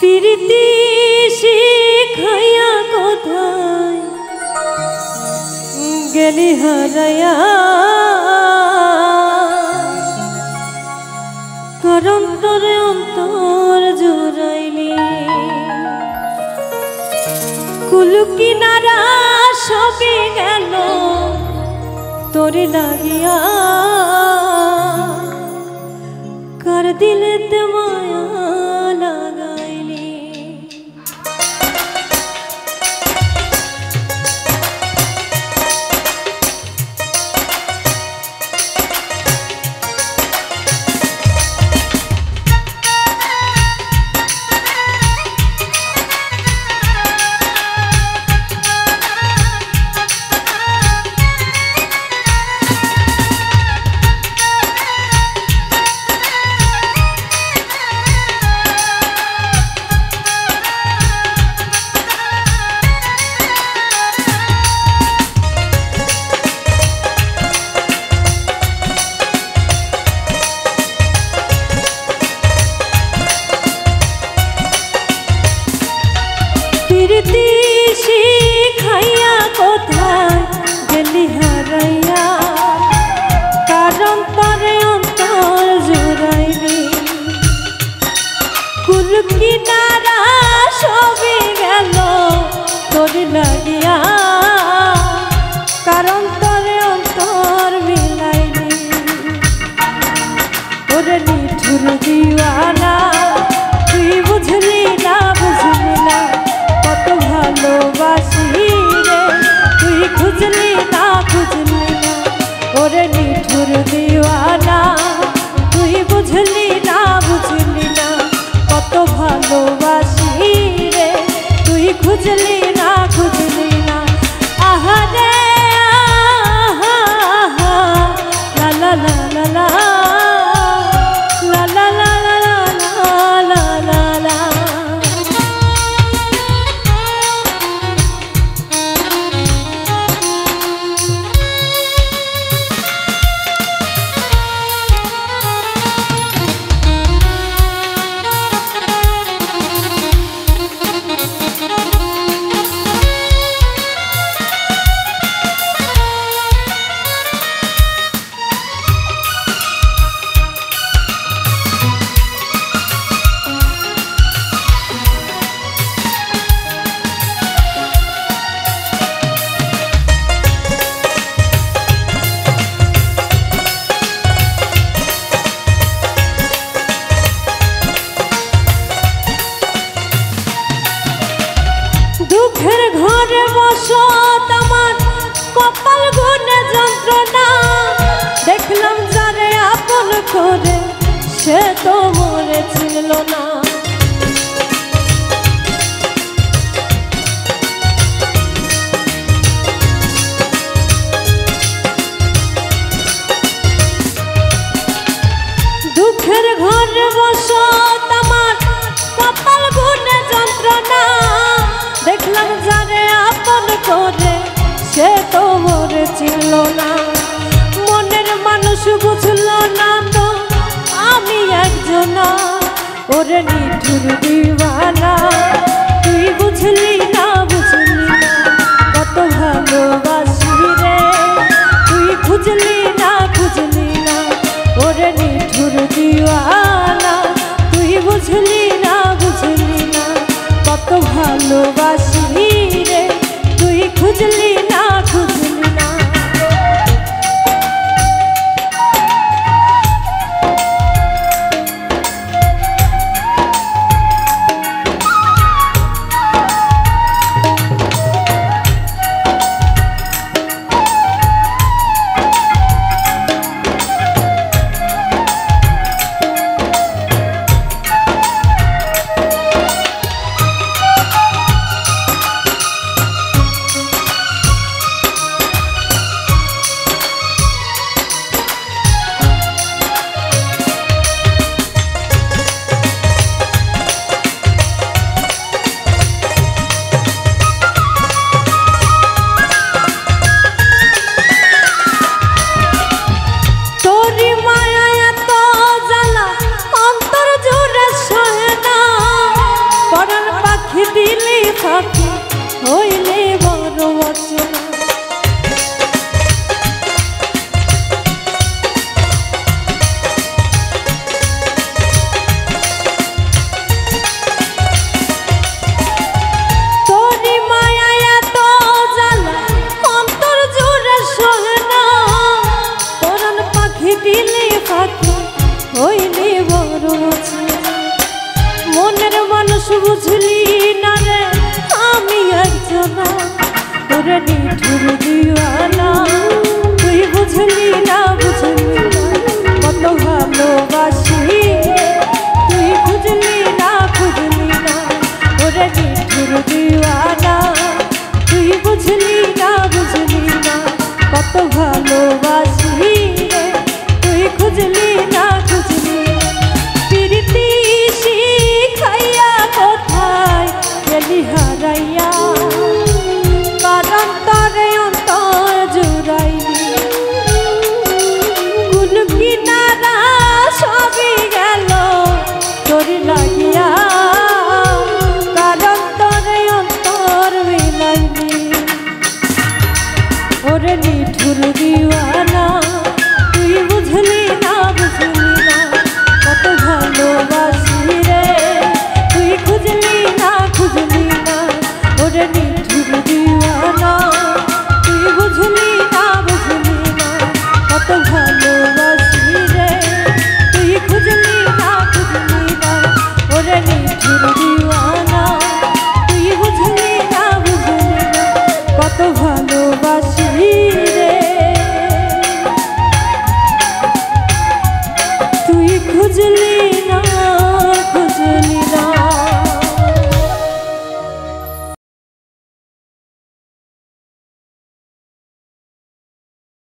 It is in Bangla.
প্রীতি শিখাইয়া কোথায় গেলি হারাইয়া, করম তোরে অন্তর জোড়াইলি, কুল কিনারা সবে গেল তোরে লাগিয়া, কার দিলেতে মায়া লাগাইলি। প্রীতি শিখাইয়া কোথায় গেলি হারাইয়া, কারণ তরে অন্তর জোড়াইলি, কুল কিনারা সবে গেল তোরে লাগিয়া, কারণ তরে অন্তর মিলাইলি। ওরে নিঠুর দিওয়ানা তুই বুঝলি না, বুঝলি না কত ভালোবাসি রে, তুই খুঁজলি না, খুঁজলি না। ওরে নিঠুর দিওয়ানা তুই বুঝলি না, বুঝলি না কত ভালোবাসি রে, তুই খুঁজলি না, খুঁজলি না। আহারে আহা আহা লা লা লা লা লা লা লা লা লা লা লা। দুঃখের ঘরে বসত আমার কপাল গুনে যন্ত্রণা, দেখলাম যারে আপন করে সে তো মরে চিনল না। দুঃখের ঘরে বসত আমার কপাল গুনে যন্ত্রণা, দেখলাম যারে আপন করে সে তো মরে ছিল না। মনের মানুষ বুঝল না তো আমি একজনা, ওরে নিঠুর দিওয়ানা তুই বুঝলি না, বুঝলি না কত ভালোবাসি রে, তুই খুঁজলি না, খুঁজলি না। ওরে নিঠুর দিওয়ানা তুই বুঝলি না, বুঝলি না কত ভালোবাসি রে, তুই খুঁজলি না, খুঁজলি না। বুঝলি না রে আমি একজনা তোরে নিঠুর দিওয়ানা তুই বুঝলি না বুঝলি